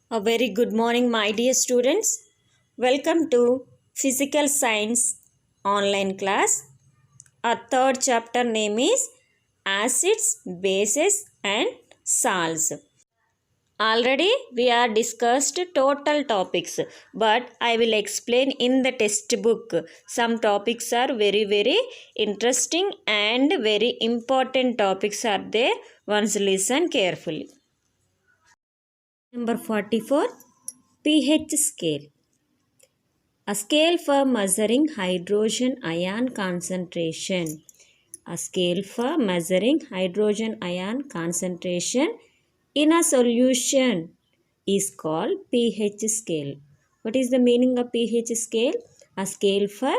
A very good morning, my dear students. Welcome to Physical Science online class. Our third chapter name is Acids, Bases and Salts. Already we are discussed total topics, but I will explain in the textbook. Some topics are very interesting and very important topics are there. Once listen carefully. Number 44, pH scale. A scale for measuring hydrogen ion concentration. A scale for measuring hydrogen ion concentration in a solution is called pH scale. What is the meaning of pH scale? A scale for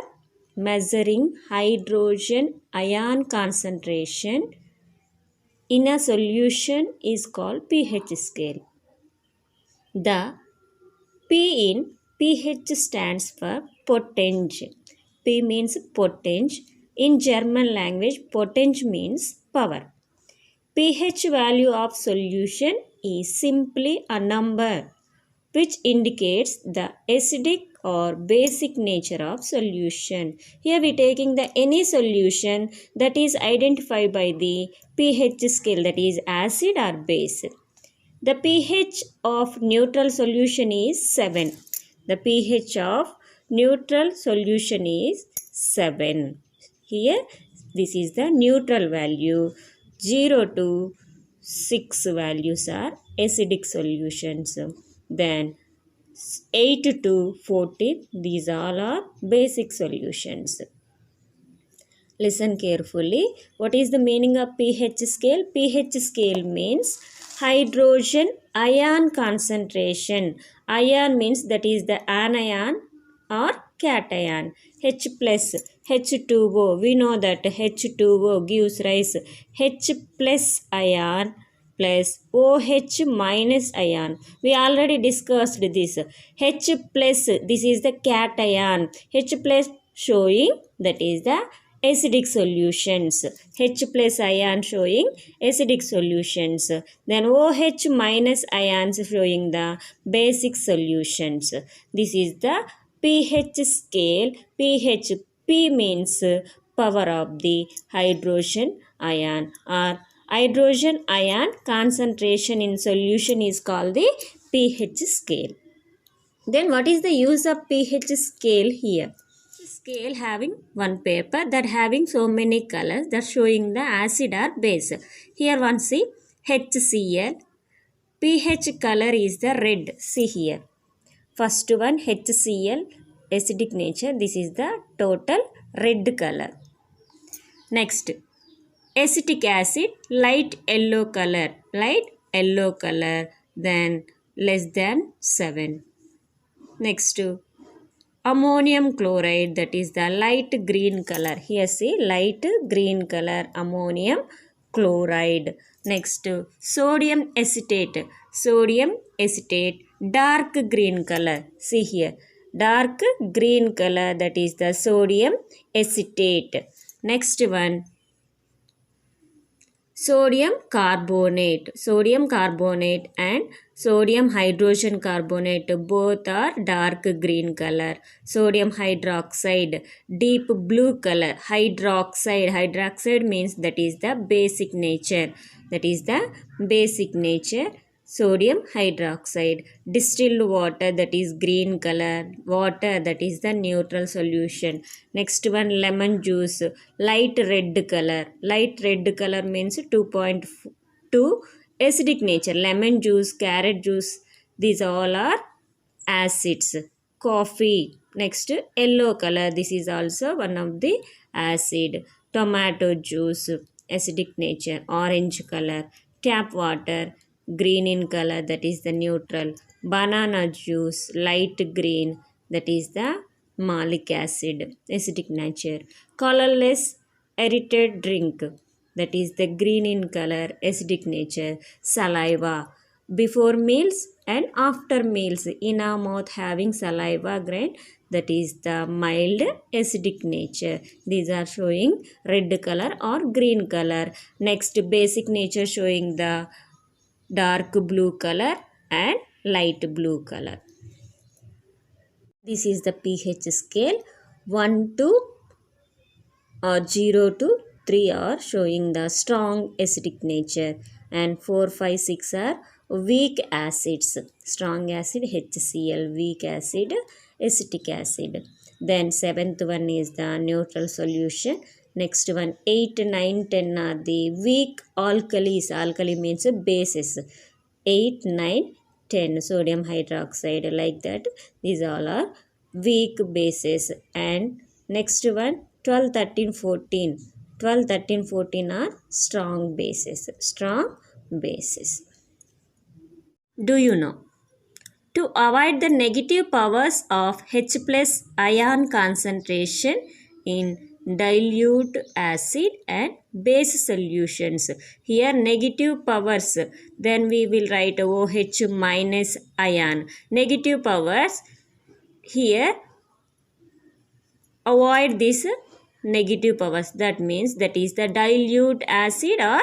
measuring hydrogen ion concentration in a solution is called pH scale. The P in pH stands for potenge. P means potenge. In German language, potenge means power. pH value of solution is simply a number which indicates the acidic or basic nature of solution. Here we taking the any solution that is identified by the pH scale, that is acid or base. The pH of neutral solution is 7. The pH of neutral solution is 7. Here this is the neutral value. 0 to 6 values are acidic solutions. Then 8 to 14, these all are basic solutions. Listen carefully. What is the meaning of pH scale? pH scale means hydrogen ion concentration. Ion means that is the anion or cation. H plus H2O. We know that H2O gives rise H plus ion plus OH minus ion. We already discussed this. H plus, this is the cation. H plus showing that is the acidic solutions. H plus ion showing acidic solutions. Then OH minus ions showing the basic solutions. This is the pH scale. pH, P means power of the hydrogen ion, or hydrogen ion concentration in solution is called the pH scale. Then what is the use of pH scale here? Scale having one paper that having so many colors that showing the acid or base. Here one see HCl. pH color is the red. See here. First one HCl, acidic nature. This is the total red color. Next, acetic acid, light yellow color. Light yellow color. Then less than 7. Next, ammonium chloride, that is the light green color. Here see light green color ammonium chloride. Next, sodium acetate. Sodium acetate, dark green color. See here, dark green color, that is the sodium acetate. Next one, sodium carbonate. Sodium carbonate and sodium hydrogen carbonate both are dark green color. Sodium hydroxide, deep blue color. Hydroxide. Hydroxide means that is the basic nature. That is the basic nature. Sodium hydroxide. Distilled water, that is green color. Water, that is the neutral solution. Next one, lemon juice, light red color. Light red color means 2.2 acidic nature. Lemon juice, carrot juice, these all are acids. Coffee, next yellow color, this is also one of the acid. Tomato juice, acidic nature. Orange color. Tap water, green in color, that is the neutral. Banana juice, light green, that is the malic acid, acidic nature. Colorless aerated drink, that is the green in color, acidic nature. Saliva, before meals and after meals, in our mouth having saliva gland, that is the mild acidic nature. These are showing red color or green color. Next, basic nature showing the dark blue color. and light blue color. This is the pH scale. 1 to 0 to 3 are showing the strong acidic nature, and 4, 5, 6 are weak acids. Strong acid HCl, weak acid acetic acid. Then 7th one is the neutral solution. Next one 8, 9, 10 are the weak alkalis. Alkali means bases. 8, 9, 10 sodium hydroxide, like that. These all are weak bases. And next one 12, 13, 14. 12, 13, 14 are strong bases. Strong bases. Do you know? To avoid the negative powers of H plus ion concentration in dilute acid and base solutions. Here negative powers, then we will write OH minus ion. Negative powers, here avoid this negative powers. That means that is the dilute acid or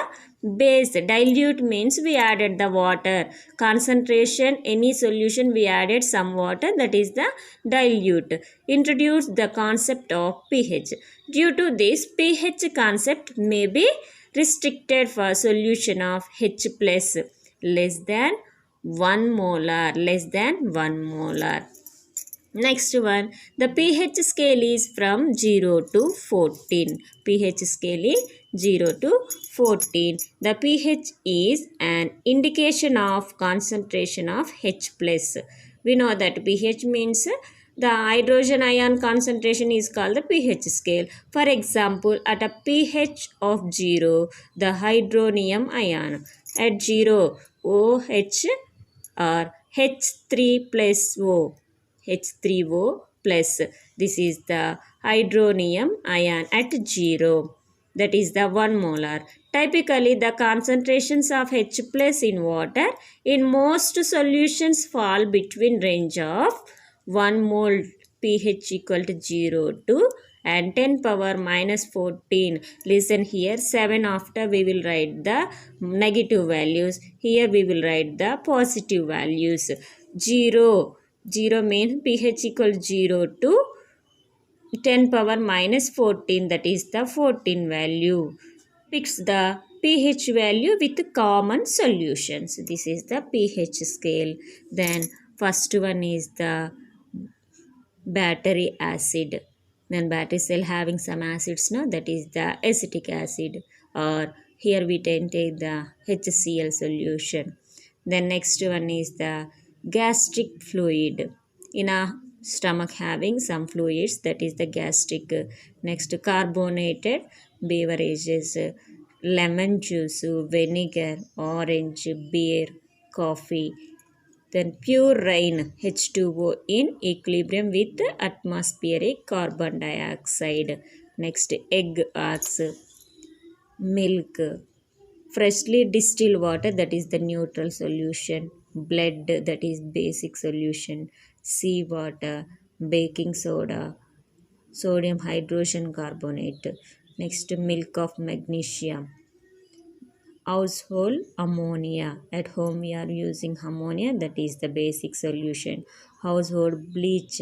base. Dilute means we added the water. Concentration, any solution we added some water, that is the dilute. Introduce the concept of pH. Due to this, pH concept may be restricted for solution of H plus less than 1 molar. Less than 1 molar. Next one, the pH scale is from 0 to 14. pH scale is 0 to 14. The pH is an indication of concentration of H plus. We know that pH means the hydrogen ion concentration is called the pH scale. For example, at a pH of 0, the hydronium ion at 0, OH or H3 plus O. H3O plus. This is the hydronium ion at 0. That is the 1 molar. Typically, the concentrations of H plus in water in most solutions fall between range of 1 mole pH equal to 0 to and 10 power minus 14. Listen here, 7 after we will write the negative values. Here we will write the positive values. 0 means pH equal 0 to 10 power minus 14, that is the 14 value. Fix the pH value with common solutions. This is the pH scale. Then first one is the battery acid. Then battery cell having some acids, no, that is the acetic acid, or here we can take the HCl solution. Then next one is the gastric fluid. In a stomach having some fluids, that is the gastric. Next, carbonated beverages, lemon juice, vinegar, orange, beer, coffee. Then pure rain, H2O in equilibrium with atmospheric carbon dioxide. Next, egg yolks, milk, freshly distilled water, that is the neutral solution, blood, that is basic solution, sea water, baking soda, sodium hydrogen carbonate. Next, milk of magnesium, household ammonia. At home we are using ammonia, that is the basic solution. Household bleach,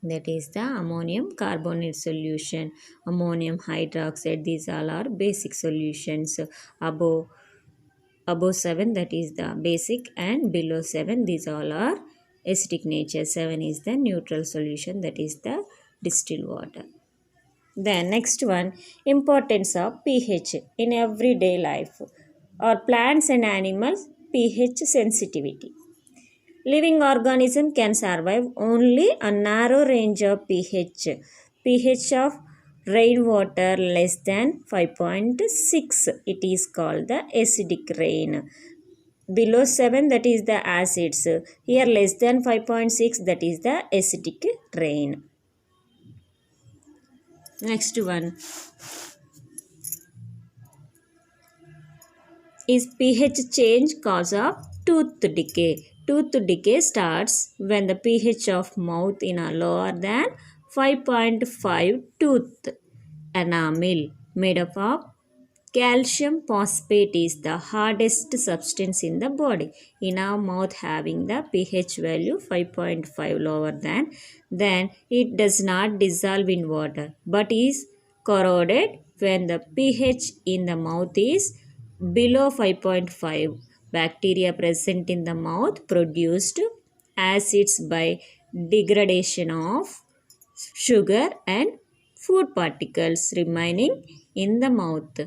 that is the ammonium carbonate solution. Ammonium hydroxide, these all are basic solutions. Above 7, that is the basic, and below 7, these all are acidic nature. 7 is the neutral solution, that is the distilled water. Then next one, importance of pH in everyday life, or plants and animals pH sensitivity. Living organism can survive only a narrow range of pH. pH of rainwater less than 5.6. It is called the acidic rain. Below 7, that is the acids. Here less than 5.6, that is the acidic rain. Next one is pH change cause of tooth decay. Tooth decay starts when the pH of mouth in a lower than 5.5 tooth enamel made up of Calcium phosphate is the hardest substance in the body. In our mouth having the pH value 5.5 lower than, then it does not dissolve in water but is corroded when the pH in the mouth is below 5.5. Bacteria present in the mouth produced acids by degradation of sugar and food particles remaining in the mouth.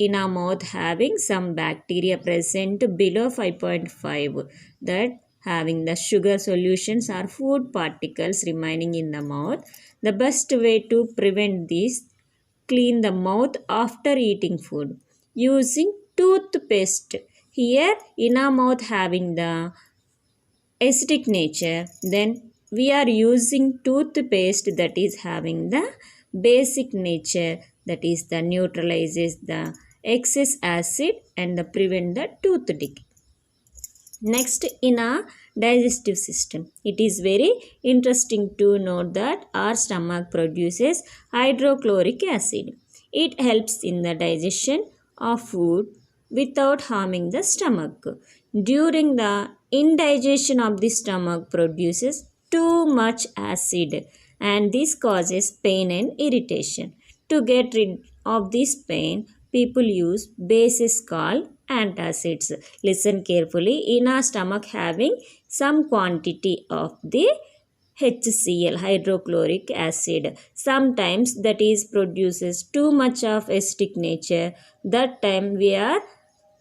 In our mouth having some bacteria present below 5.5, that having the sugar solutions or food particles remaining in the mouth. The best way to prevent this, clean the mouth after eating food using toothpaste. Here in our mouth having the acidic nature, then we are using toothpaste that is having the basic nature, that is the neutralizes the excess acid and the prevent the tooth decay. Next, in our digestive system, it is very interesting to note that our stomach produces hydrochloric acid. It helps in the digestion of food without harming the stomach. During the indigestion of the stomach produces too much acid, and this causes pain and irritation. To get rid of this pain, people use bases called antacids. Listen carefully. In our stomach having some quantity of the HCl, hydrochloric acid. Sometimes that is produces too much of acidic nature. That time we are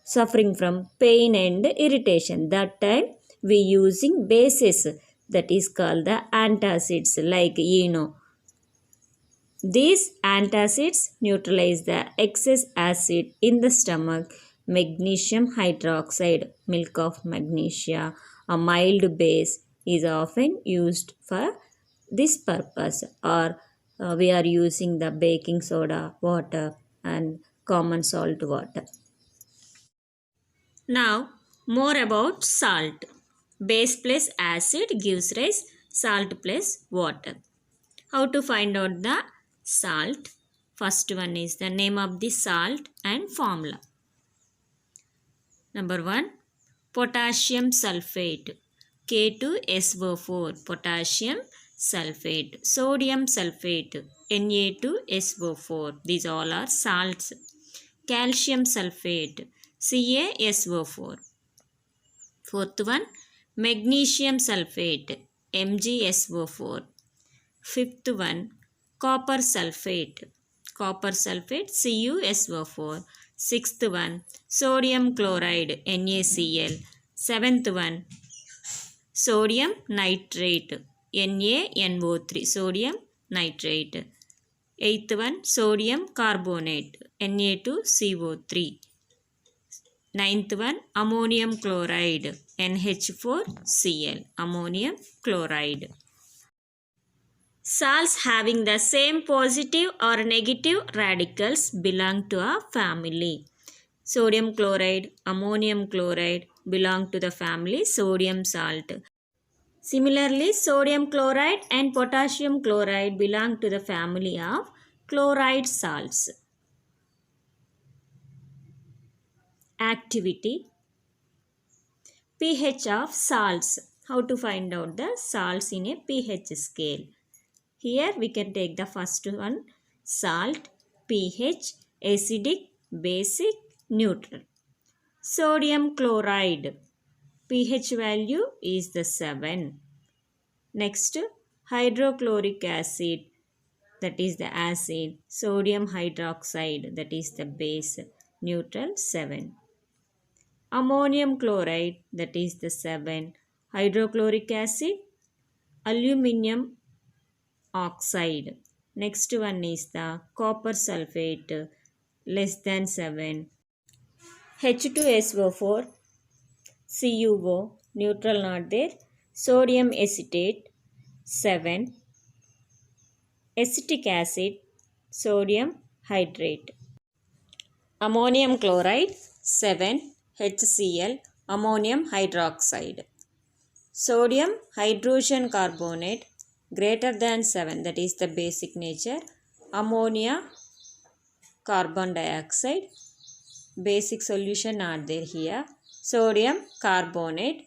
suffering from pain and irritation. That time we using bases, that is called the antacids, like These antacids neutralize the excess acid in the stomach. Magnesium hydroxide, milk of magnesia, a mild base, is often used for this purpose, or we are using the baking soda water and common salt water. Now, more about salt. Base plus acid gives rise salt plus water. How to find out the salt? First one is the name of the salt and formula. Number 1, potassium sulfate, K2SO4, potassium sulfate. Sodium sulfate, Na2SO4. These all are salts. Calcium sulfate, CaSO4. Fourth one, magnesium sulfate, MgSO4. Fifth one, copper sulfate, CuSO4. Sixth one, sodium chloride, NaCl. Seventh one, sodium nitrate, NaNO3, sodium nitrate. Eighth one, sodium carbonate, Na2CO3. Ninth one, ammonium chloride, NH4Cl, ammonium chloride. Salts having the same positive or negative radicals belong to a family. Sodium chloride, ammonium chloride belong to the family sodium salt. Similarly, sodium chloride and potassium chloride belong to the family of chloride salts. Activity: pH of salts. How to find out the salts in a pH scale? Here we can take the first one, salt, pH, acidic, basic, neutral. Sodium chloride, pH value is the 7. Next, hydrochloric acid, that is the acid. Sodium hydroxide, that is the base, neutral 7. Ammonium chloride, that is the 7. Hydrochloric acid, aluminum oxide. Next one is the copper sulfate, less than 7. H2SO4, CuO, neutral not there. Sodium acetate, 7. Acetic acid, sodium hydrate. Ammonium chloride, 7. HCl, ammonium hydroxide. Sodium hydrogen carbonate, greater than 7, that is the basic nature. Ammonia carbon dioxide. Basic solution are there here. Sodium carbonate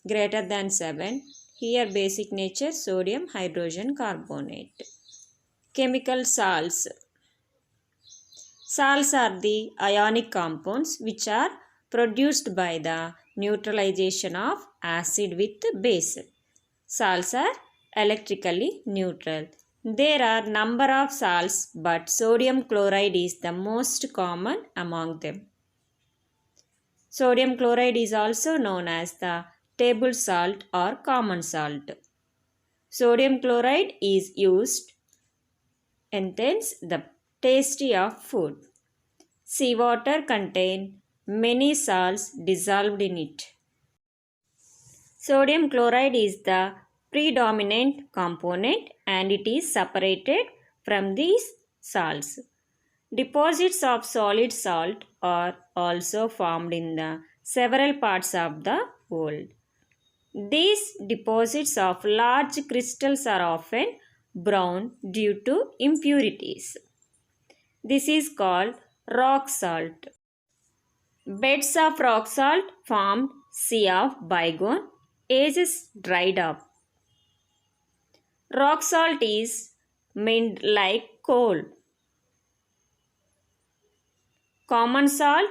greater than 7. Here basic nature sodium hydrogen carbonate. Chemical salts. Salts are the ionic compounds which are produced by the neutralization of acid with base. Salts are electrically neutral. There are number of salts, but sodium chloride is the most common among them. Sodium chloride is also known as the table salt or common salt. Sodium chloride is used enhance the taste of food. Seawater contains many salts dissolved in it. Sodium chloride is the predominant component and it is separated from these salts. Deposits of solid salt are also formed in the several parts of the world. These deposits of large crystals are often brown due to impurities. This is called rock salt. Beds of rock salt formed sea of bygone ages dried up. Rock salt is mined like coal. Common salt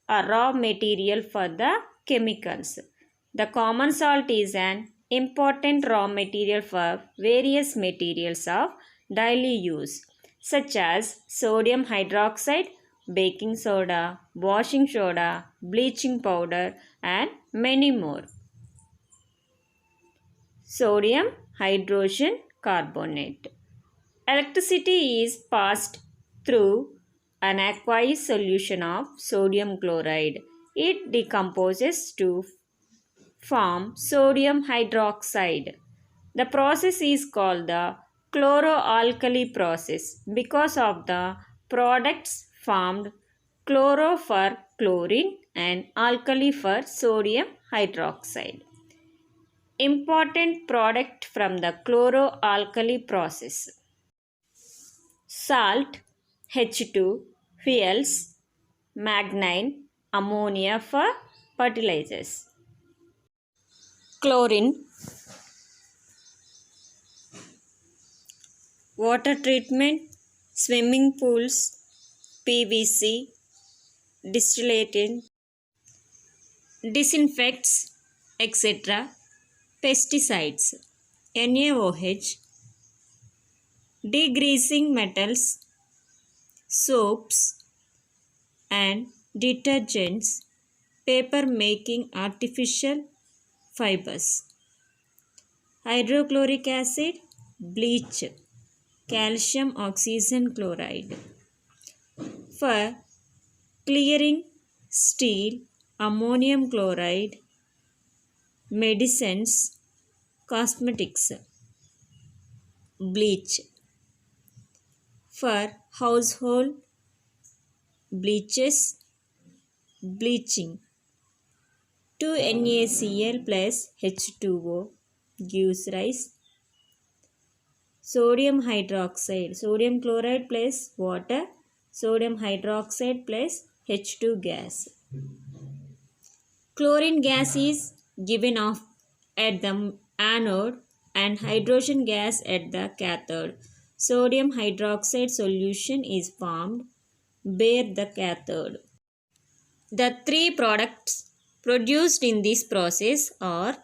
a raw material for the chemicals. The common salt is an important raw material for various materials of daily use such as sodium hydroxide, baking soda, washing soda, bleaching powder and many more. Sodium hydrogen carbonate. Electricity is passed through an aqueous solution of sodium chloride. It decomposes to form sodium hydroxide. The process is called the chloroalkali process because of the products formed chloro for chlorine and alkali for sodium hydroxide. Important product from the chloroalkali process. Salt H2 fuels, manganese, ammonia for fertilizers. Chlorine, water treatment, swimming pools, PVC, distillating, disinfects, etc. Pesticides, NaOH, degreasing metals, soaps and detergents, paper making artificial fibers. Hydrochloric acid, bleach, calcium oxygen chloride. For clearing steel, ammonium chloride, medicines, cosmetics, bleach. For household bleaches, bleaching. 2NaCl plus H2O gives rise sodium hydroxide, sodium chloride plus water, sodium hydroxide plus H2 gas. Chlorine gas is given off at the anode and hydrogen gas at the cathode. Sodium hydroxide solution is formed bear the cathode. The three products produced in this process are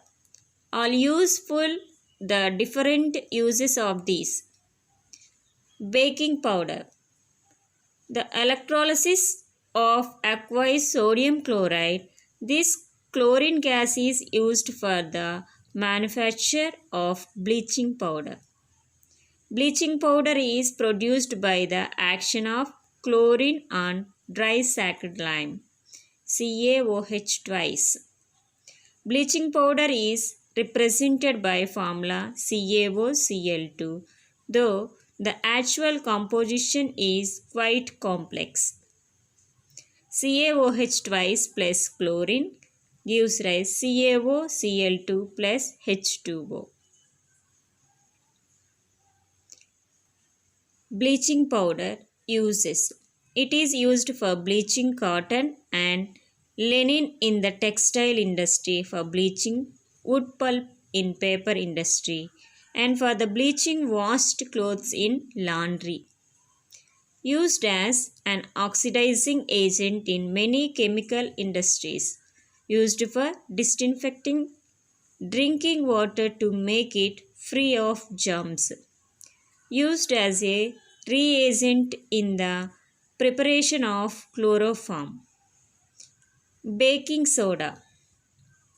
all useful. The different uses of these. Baking powder. The electrolysis of aqueous sodium chloride. This chlorine gas is used for the manufacture of bleaching powder. Bleaching powder is produced by the action of chlorine on dry saccharide lime, CaOH twice. Bleaching powder is represented by formula CaOCl2, though the actual composition is quite complex. CaOH twice plus chlorine gives rise CaOCl2 plus H2O. Bleaching powder uses. It is used for bleaching cotton and linen in the textile industry, for bleaching wood pulp in paper industry, and for the bleaching washed clothes in laundry. Used as an oxidizing agent in many chemical industries. Used for disinfecting drinking water to make it free of germs. Used as a reagent in the preparation of chloroform. Baking soda.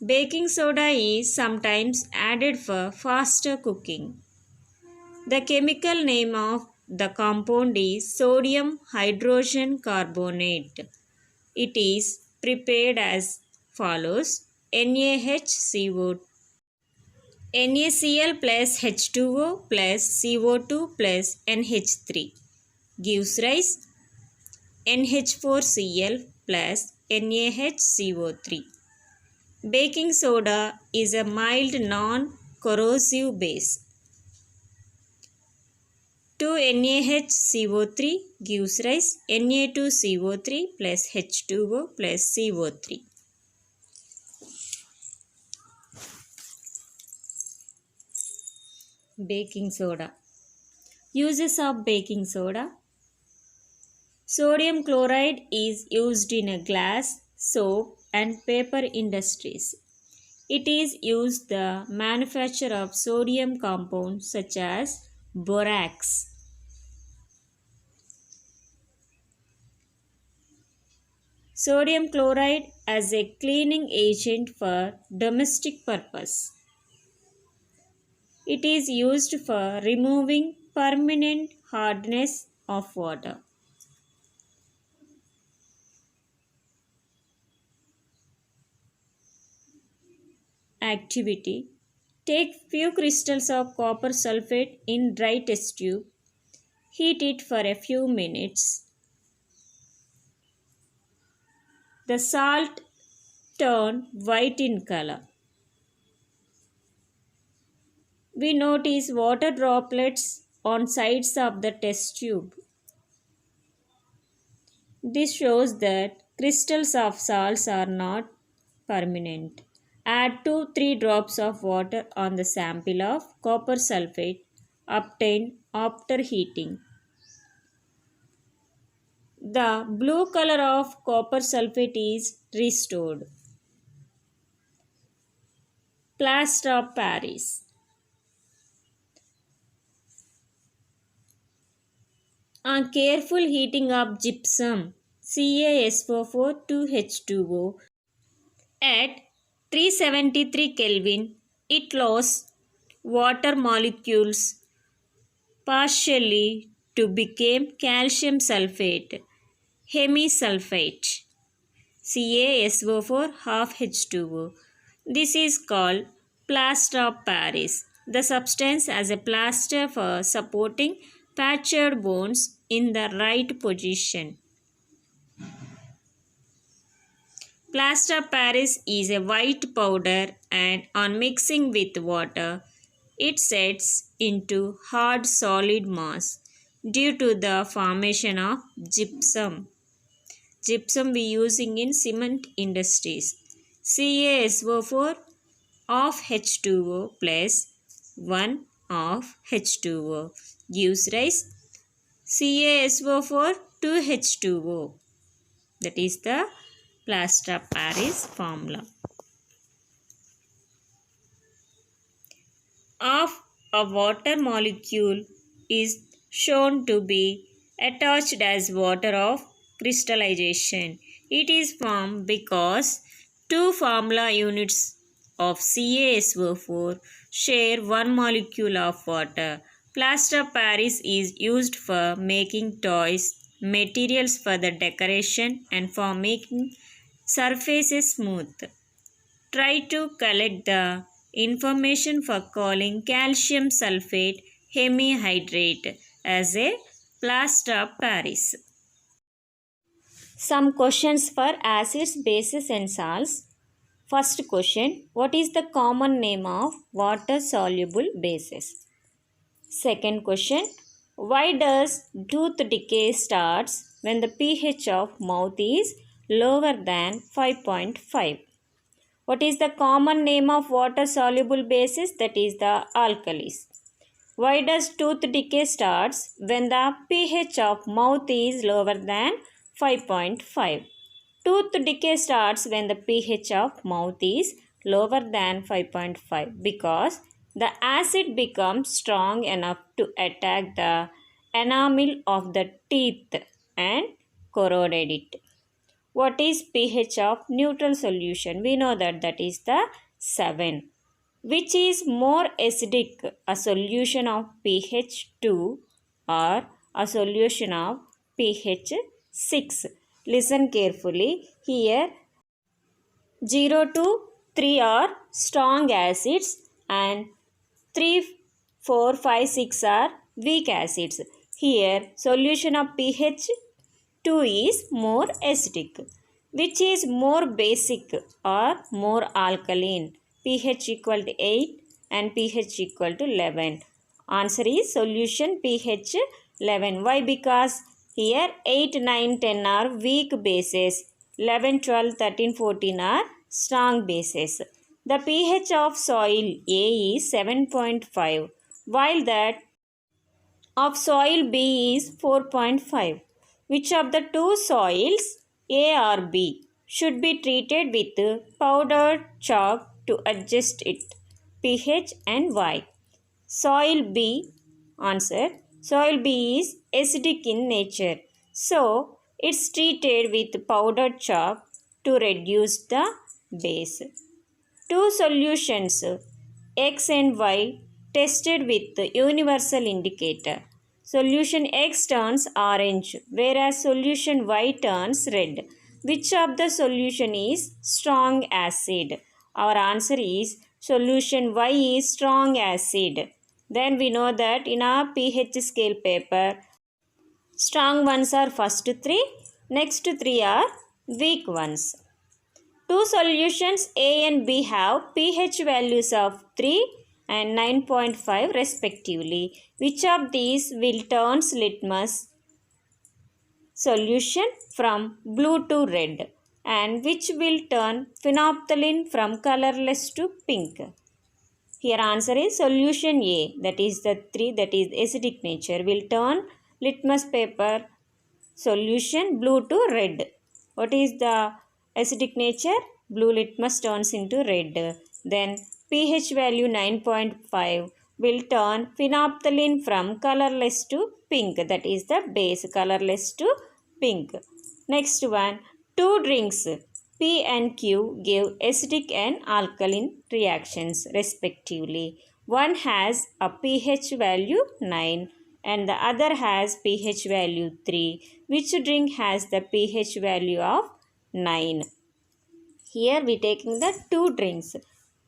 Baking soda is sometimes added for faster cooking. The chemical name of the compound is sodium hydrogen carbonate. It is prepared as follows: NaHCO, NaCl plus H2O plus CO2 plus NH3 gives rise NH4Cl plus NaHCO3. Baking soda is a mild non-corrosive base. 2NaHCO3 gives rise Na2CO3 plus H2O plus CO3. Baking soda. Uses of baking soda. Sodium chloride is used in a glass, soap and paper industries. It is used the manufacture of sodium compounds such as borax. Sodium chloride as a cleaning agent for domestic purpose. It is used for removing permanent hardness of water. Activity. Take few crystals of copper sulfate in dry test tube. Heat it for a few minutes. The salt turn white in color. We notice water droplets on sides of the test tube. This shows that crystals of salts are not permanent. Add 2-3 drops of water on the sample of copper sulfate obtained after heating. The blue color of copper sulfate is restored. Plaster of Paris. On careful heating of gypsum CaSO4 2H2O at 373 Kelvin, it lost water molecules partially to become calcium sulfate, hemisulfate, CaSO4 half H2O. This is called plaster of Paris. The substance as a plaster for supporting fractured bones in the right position. Plaster of Paris is a white powder and on mixing with water, it sets into hard solid mass due to the formation of gypsum. Gypsum we using in cement industries. CaSO4 of H2O plus 1 of H2O gives rise CaSO4 2H2O. That is the plaster of Paris formula. Of a water molecule is shown to be attached as water of crystallization. It is formed because two formula units of CaSO4 share one molecule of water. Plaster of Paris is used for making toys, materials for the decoration and for making surfaces smooth. Try to collect the information for calling calcium sulfate hemihydrate as a plaster of Paris. Some questions for acids, bases and salts. First question, what is the common name of water soluble bases? Second question, why does tooth decay starts when the pH of mouth is lower than 5.5. What is the common name of water-soluble bases? That is the alkalis. Why does tooth decay starts when the pH of mouth is lower than 5.5? Tooth decay starts when the pH of mouth is lower than 5.5 because the acid becomes strong enough to attack the enamel of the teeth and corroded it. What is pH of neutral solution? We know that is the 7. Which is more acidic, a solution of pH 2 or a solution of pH 6? Listen carefully. Here 0 to 3 are strong acids and 3, 4, 5, 6 are weak acids. Here solution of pH 2 is more acidic. Which is more basic or more alkaline? pH equal to 8 and pH equal to 11. Answer is solution pH 11. Why? Because here 8, 9, 10 are weak bases. 11, 12, 13, 14 are strong bases. The pH of soil A is 7.5 while that of soil B is 4.5. Which of the two soils, A or B, should be treated with powdered chalk to adjust it? pH and why? Soil B. Answer. Soil B is acidic in nature. So, it's treated with powdered chalk to reduce the base. Two solutions X and Y tested with the universal indicator. Solution X turns orange whereas solution Y turns red. Which of the solution is strong acid? Our answer is solution Y is strong acid. Then we know that in our pH scale paper, strong ones are first 3, next 3 are weak ones. Two solutions A and B have pH values of 3 and 9.5 respectively. Which of these will turn litmus solution from blue to red? And which will turn phenolphthalein from colorless to pink? Here answer is solution A, that is the 3, that is acidic nature, will turn litmus paper solution blue to red. What is the acidic nature? Blue litmus turns into red. Then pH value 9.5 will turn phenolphthalein from colorless to pink. That is the base, colorless to pink. Next one, two drinks P and Q give acidic and alkaline reactions respectively. One has a pH value 9 and the other has pH value 3. Which drink has the pH value of 9? Here we taking the two drinks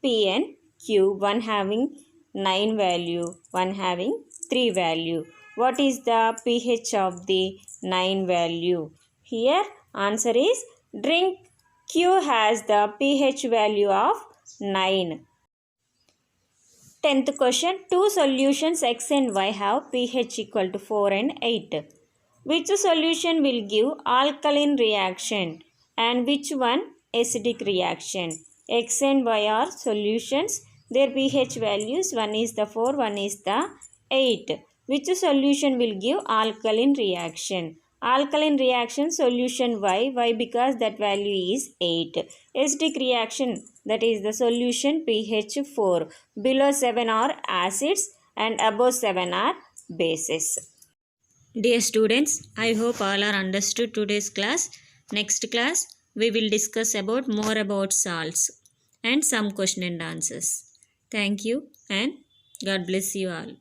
P and Q, one having 9 value, one having 3 value. What is the pH of the 9 value? Here answer is drink Q has the pH value of 9. 10th question, two solutions X and Y have pH equal to 4 and 8. Which solution will give alkaline reaction and which one acidic reaction? X and Y are solutions. Their pH values, one is the 4, one is the 8. Which solution will give alkaline reaction? Alkaline reaction solution Y. Why? Because that value is 8. Acidic reaction, that is the solution pH 4. Below 7 are acids and above 7 are bases. Dear students, I hope all are understood today's class. Next class, we will discuss about more about salts and some question and answers. Thank you and God bless you all.